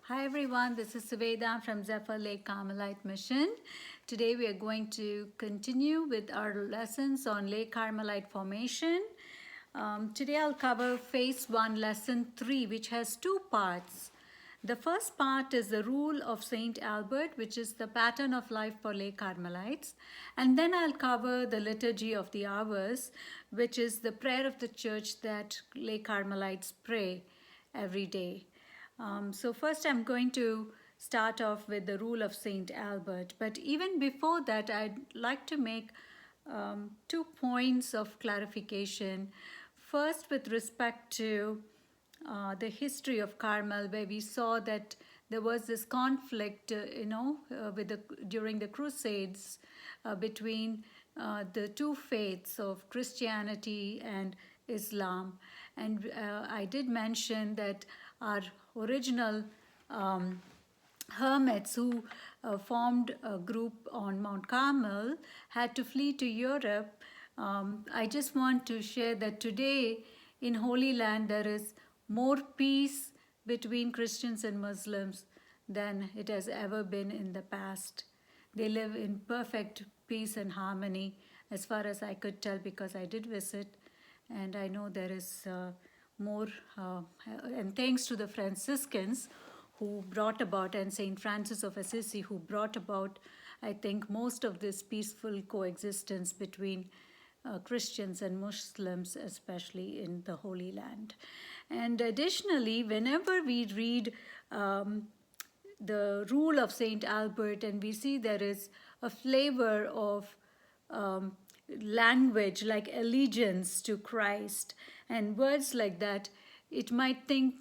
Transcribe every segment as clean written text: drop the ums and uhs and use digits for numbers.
Hi everyone, this is Suveda from Zephyr Lake Carmelite Mission. Today we are going to continue with our lessons on Lake Carmelite formation. Today I'll cover Phase 1, Lesson 3, which has two parts. The first part is the rule of St. Albert, which is the pattern of life for Lake Carmelites. And then I'll cover the Liturgy of the Hours, which is the prayer of the church that Lake Carmelites pray every day. So first I'm going to start off with the rule of St. Albert. But even before that, I'd like to make 2 points of clarification. First, with respect to the history of Carmel, where we saw that there was this conflict, during the Crusades between the two faiths of Christianity and Islam. And I did mention that our original hermits who formed a group on Mount Carmel had to flee to Europe. I just want to share that today in Holy Land there is more peace between Christians and Muslims than it has ever been in the past. They live in perfect peace and harmony as far as I could tell, because I did visit, and I know there is more, and thanks to the Franciscans who brought about, and St. Francis of Assisi who brought about, I think, most of this peaceful coexistence between Christians and Muslims, especially in the Holy Land. And additionally, whenever we read the rule of St. Albert and we see there is a flavor of language like allegiance to Christ and words like that, it might think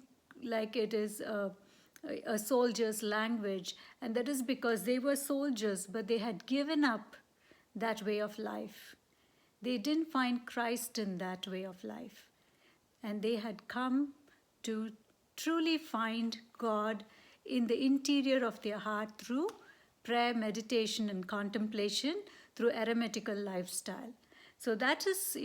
like it is a soldier's language, and that is because they were soldiers, but they had given up that way of life. They didn't find Christ in that way of life, and they had come to truly find God in the interior of their heart through prayer, meditation, and contemplation, through eremitical lifestyle. So that is,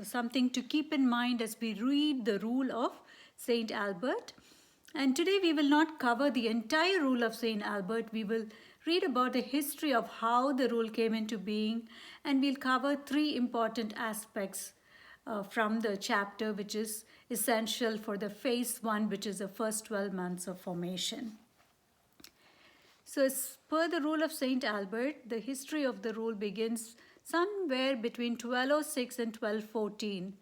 something to keep in mind as we read the rule of St. Albert. And today we will not cover the entire rule of St. Albert. We will read about the history of how the rule came into being, and we'll cover 3 important aspects from the chapter, which is essential for the Phase 1, which is the first 12 months of formation. So as per the rule of St. Albert, the history of the rule begins somewhere between 1206 and 1214,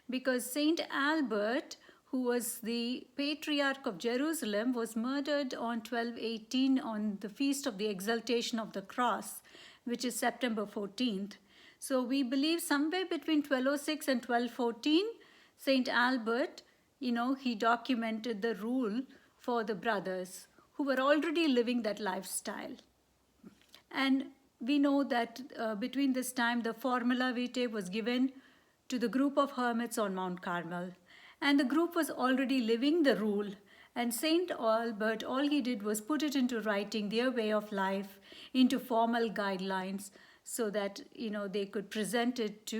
because St. Albert, who was the Patriarch of Jerusalem, was murdered on 1218 on the Feast of the Exaltation of the Cross, which is September 14th. So we believe somewhere between 1206 and 1214, St. Albert, he documented the rule for the brothers who were already living that lifestyle. And we know that between this time, the formula vitae was given to the group of hermits on Mount Carmel. And the group was already living the rule. And St. Albert, all he did was put it into writing, their way of life, into formal guidelines, so that, they could present it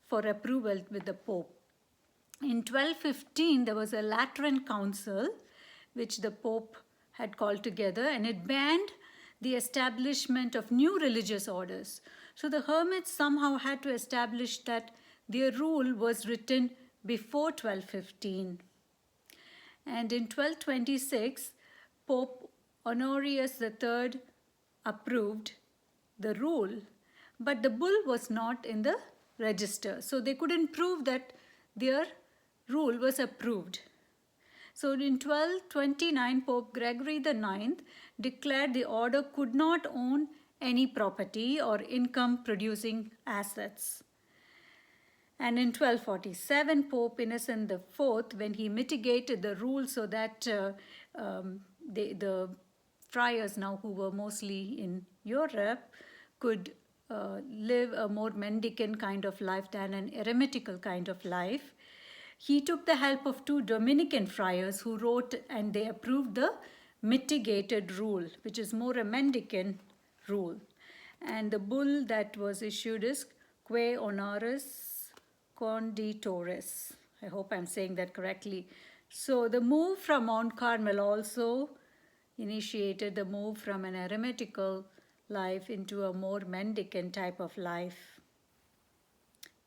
for approval with the Pope. In 1215, there was a Lateran Council, which the Pope had called together, and it banned the establishment of new religious orders. So the hermits somehow had to establish that their rule was written before 1215. And in 1226, Pope Honorius III approved the rule, but the bull was not in the register. So they couldn't prove that their rule was approved. So in 1229, Pope Gregory IX declared the order could not own any property or income-producing assets. And in 1247, Pope Innocent IV, when he mitigated the rule so that the friars now, who were mostly in Europe, could live a more mendicant kind of life than an eremitical kind of life, he took the help of 2 Dominican friars who wrote, and they approved the mitigated rule, which is more a mendicant rule. And the bull that was issued is Que Honoris Conditoris. I hope I'm saying that correctly. So the move from Mount Carmel also initiated the move from an eremitical life into a more mendicant type of life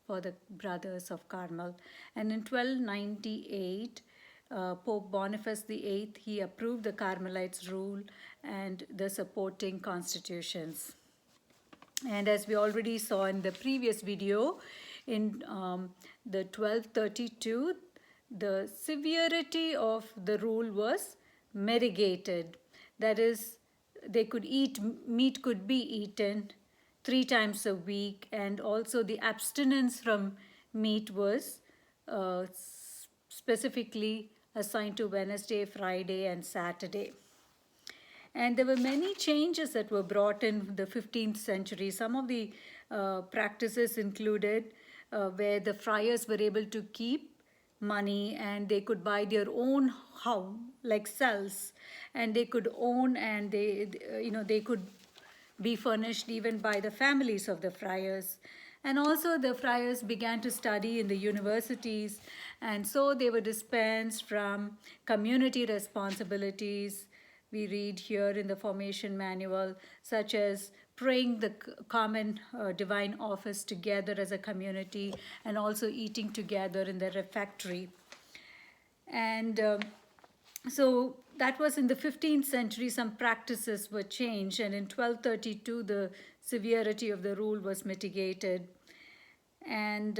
for the Brothers of Carmel. And in 1298, Pope Boniface VIII, he approved the Carmelites' rule and the supporting constitutions. And as we already saw in the previous video, in the 1232, the severity of the rule was mitigated. That is, they could eat, meat could be eaten 3 times a week, and also the abstinence from meat was specifically assigned to Wednesday, Friday, and Saturday. And there were many changes that were brought in the 15th century. Some of the practices included where the friars were able to keep money and they could buy their own home, like cells, and they could own, and they could be furnished even by the families of the friars. And also the friars began to study in the universities, and so they were dispensed from community responsibilities. We read here in the formation manual, such as praying the common divine office together as a community, and also eating together in the refectory. And so that was in the 15th century. Some practices were changed, and in 1232 the severity of the rule was mitigated. And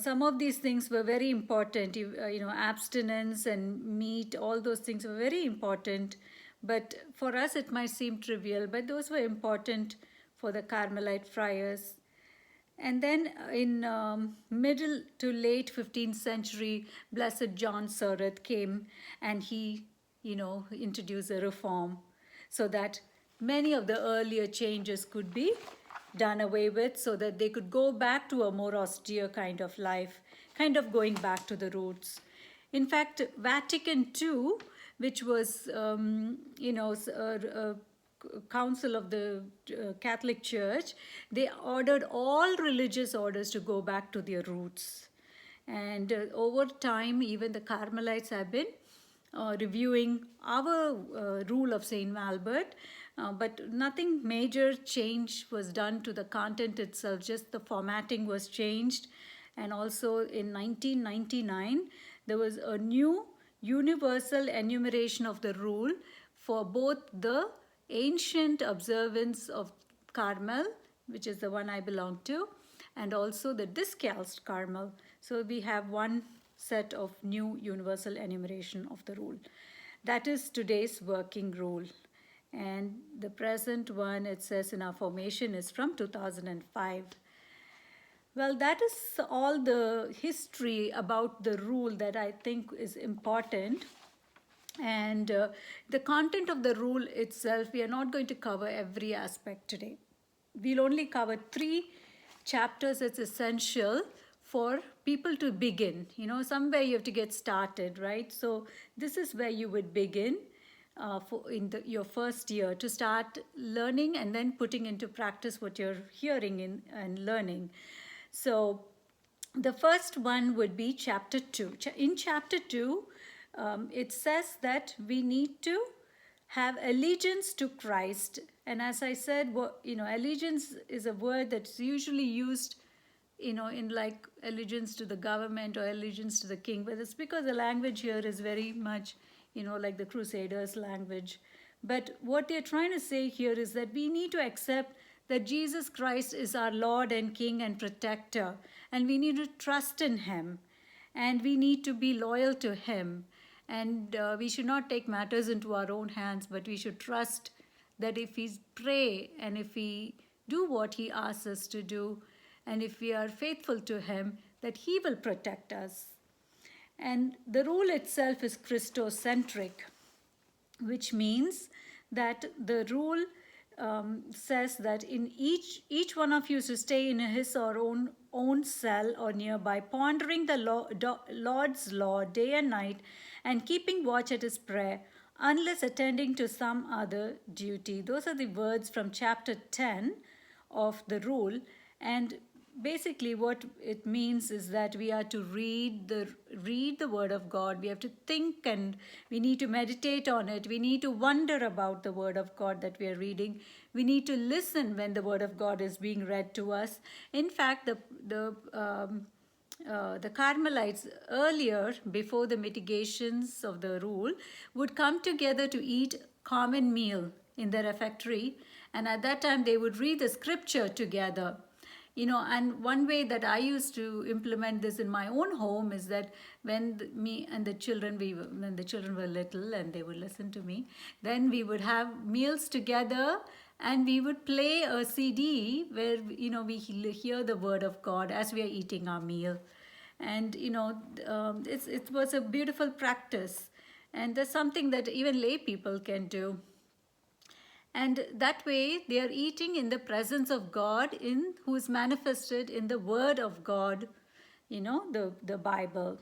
some of these things were very important. Abstinence and meat, all those things were very important. But for us, it might seem trivial, but those were important for the Carmelite friars. And then in middle to late 15th century, Blessed John Surratt came, and he, introduced a reform so that many of the earlier changes could be done away with, so that they could go back to a more austere kind of life, kind of going back to the roots. In fact, Vatican II, which was, a council of the Catholic Church, they ordered all religious orders to go back to their roots. And over time, even the Carmelites have been reviewing our rule of St.Albert, but nothing major change was done to the content itself, just the formatting was changed. And also in 1999, there was a new universal enumeration of the rule for both the ancient observance of Carmel, which is the one I belong to, and also the discalced Carmel. So we have one set of new universal enumeration of the rule. That is today's working rule. And the present one, it says in our formation, is from 2005. Well, that is all the history about the rule that I think is important. And the content of the rule itself, we are not going to cover every aspect today. We'll only cover 3 chapters that's essential for people to begin. Somewhere you have to get started, right? So this is where you would begin your first year, to start learning and then putting into practice what you're hearing and learning. So the first one would be chapter 2. In chapter 2, it says that we need to have allegiance to Christ. And as I said, allegiance is a word that's usually used, in like allegiance to the government or allegiance to the king. But it's because the language here is very much, like the Crusaders' language. But what they're trying to say here is that we need to accept that Jesus Christ is our Lord and King and Protector. And we need to trust in Him. And we need to be loyal to Him. And we should not take matters into our own hands, but we should trust that if we pray and if we do what He asks us to do, and if we are faithful to Him, that He will protect us. And the rule itself is Christocentric, which means that the rule says that in each one of you is to stay in his or own cell or nearby, pondering the Lord's law day and night, and keeping watch at His prayer, unless attending to some other duty. Those are the words from chapter 10 of the rule. And basically what it means is that we are to read the word of God. We have to think, and we need to meditate on it. We need to wonder about the word of God that we are reading. We need to listen when the word of God is being read to us. In fact, the Carmelites earlier, before the mitigations of the rule, would come together to eat common meal in the refectory, and at that time they would read the scripture together. And one way that I used to implement this in my own home is that when me and the children, when the children were little and they would listen to me, then we would have meals together, and we would play a CD where we hear the word of God as we are eating our meal. And it was a beautiful practice, and that's something that even lay people can do. And that way they are eating in the presence of God, in who is manifested in the word of God, the Bible.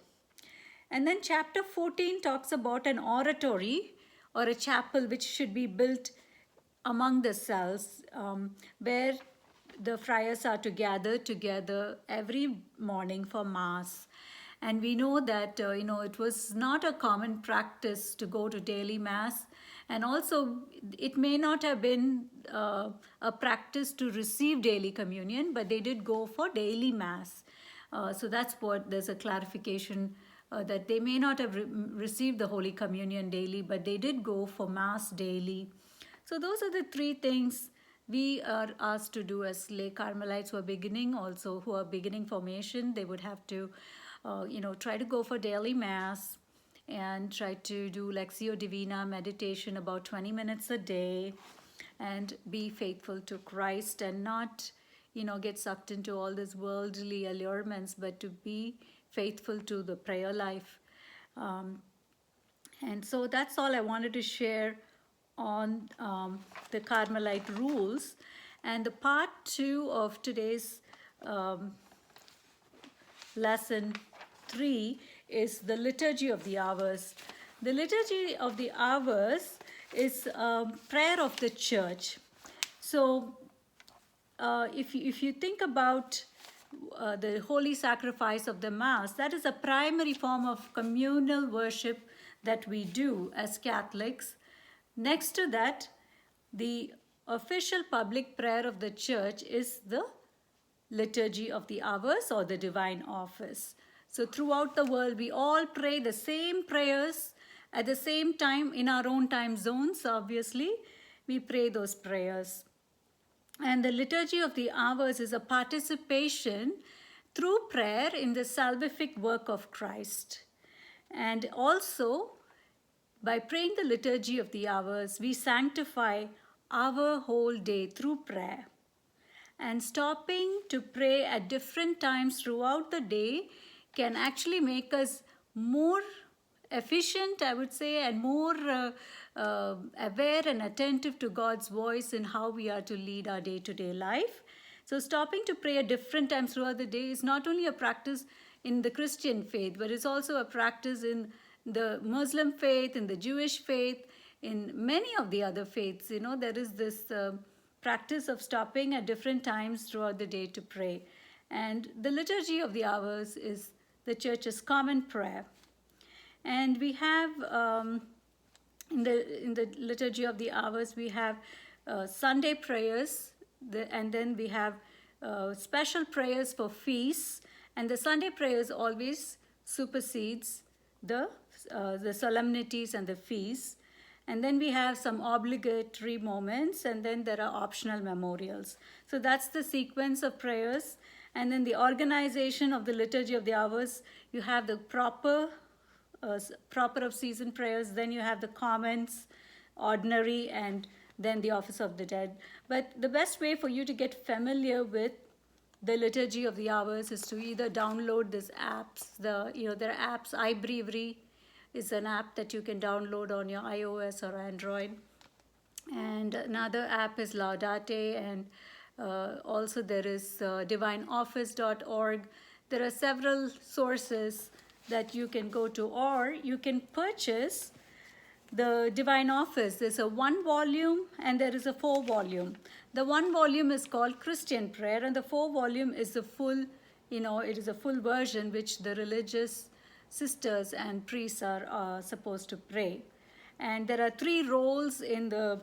And then chapter 14 talks about an oratory or a chapel which should be built among the cells, where the friars are to gather together every morning for Mass. And we know that, it was not a common practice to go to daily Mass. And also, it may not have been a practice to receive daily communion, but they did go for daily Mass. So that's what, there's a clarification that they may not have received the Holy Communion daily, but they did go for Mass daily. So those are the three things we are asked to do as lay Carmelites who are beginning formation. They would have to, try to go for daily Mass and try to do Lectio Divina meditation about 20 minutes a day, and be faithful to Christ, and not, get sucked into all these worldly allurements, but to be faithful to the prayer life. And so that's all I wanted to share on the Carmelite rules. And the part 2 of today's lesson 3 is the Liturgy of the Hours. The Liturgy of the Hours is prayer of the Church. So if you think about the holy sacrifice of the Mass, that is a primary form of communal worship that we do as Catholics. Next to that, the official public prayer of the Church is the Liturgy of the Hours, or the Divine Office. So throughout the world, we all pray the same prayers at the same time in our own time zones, obviously. We pray those prayers. And the Liturgy of the Hours is a participation through prayer in the salvific work of Christ. And also, by praying the Liturgy of the Hours, we sanctify our whole day through prayer. And stopping to pray at different times throughout the day can actually make us more efficient, I would say, and more aware and attentive to God's voice in how we are to lead our day-to-day life. So stopping to pray at different times throughout the day is not only a practice in the Christian faith, but it's also a practice in the Muslim faith, in the Jewish faith, in many of the other faiths. There is this practice of stopping at different times throughout the day to pray. And the Liturgy of the Hours is the Church's common prayer. And we have, in the Liturgy of the Hours, we have Sunday prayers, and then we have special prayers for feasts. And the Sunday prayers always supersedes the solemnities and the feasts. And then we have some obligatory moments, and then there are optional memorials. So that's the sequence of prayers. And then the organization of the Liturgy of the Hours, you have the proper of season prayers, then you have the commons, ordinary, and then the Office of the Dead. But the best way for you to get familiar with the Liturgy of the Hours is to either download these apps. There are apps. iBreviary is an app that you can download on your iOS or Android. And another app is Laudate, and also there is divineoffice.org. There are several sources that you can go to, or you can purchase the Divine Office. There's a 1 volume and there is a 4 volume. The 1 volume is called Christian Prayer, and the 4 volume is the full, it is a full version which the religious sisters and priests are supposed to pray. And there are 3 roles in the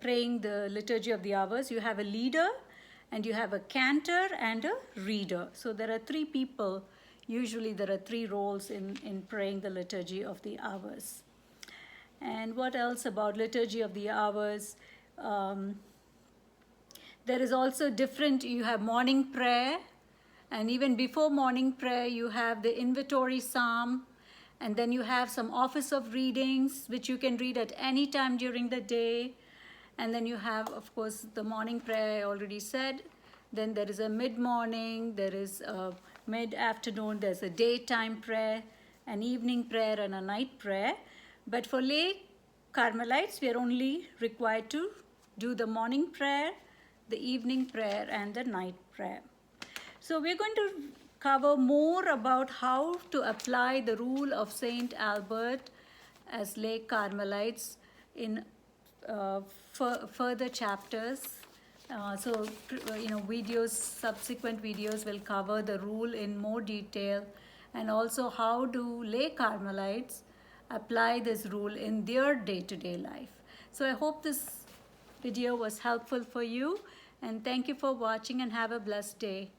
praying the Liturgy of the Hours. You have a leader, and you have a cantor and a reader. So there are 3 people. Usually there are 3 roles in praying the Liturgy of the Hours. And what else about Liturgy of the Hours? There is also different, you have morning prayer, and even before morning prayer, you have the invitory psalm, and then you have some office of readings, which you can read at any time during the day. And then you have, of course, the morning prayer, I already said. Then there is a mid-morning, there is a mid-afternoon, there's a daytime prayer, an evening prayer, and a night prayer. But for lay Carmelites, we are only required to do the morning prayer, the evening prayer, and the night prayer. So we're going to cover more about how to apply the rule of St. Albert as lay Carmelites in further chapters. Subsequent videos will cover the rule in more detail, and also how do lay Carmelites apply this rule in their day-to-day life. So I hope this video was helpful for you, and thank you for watching, and have a blessed day.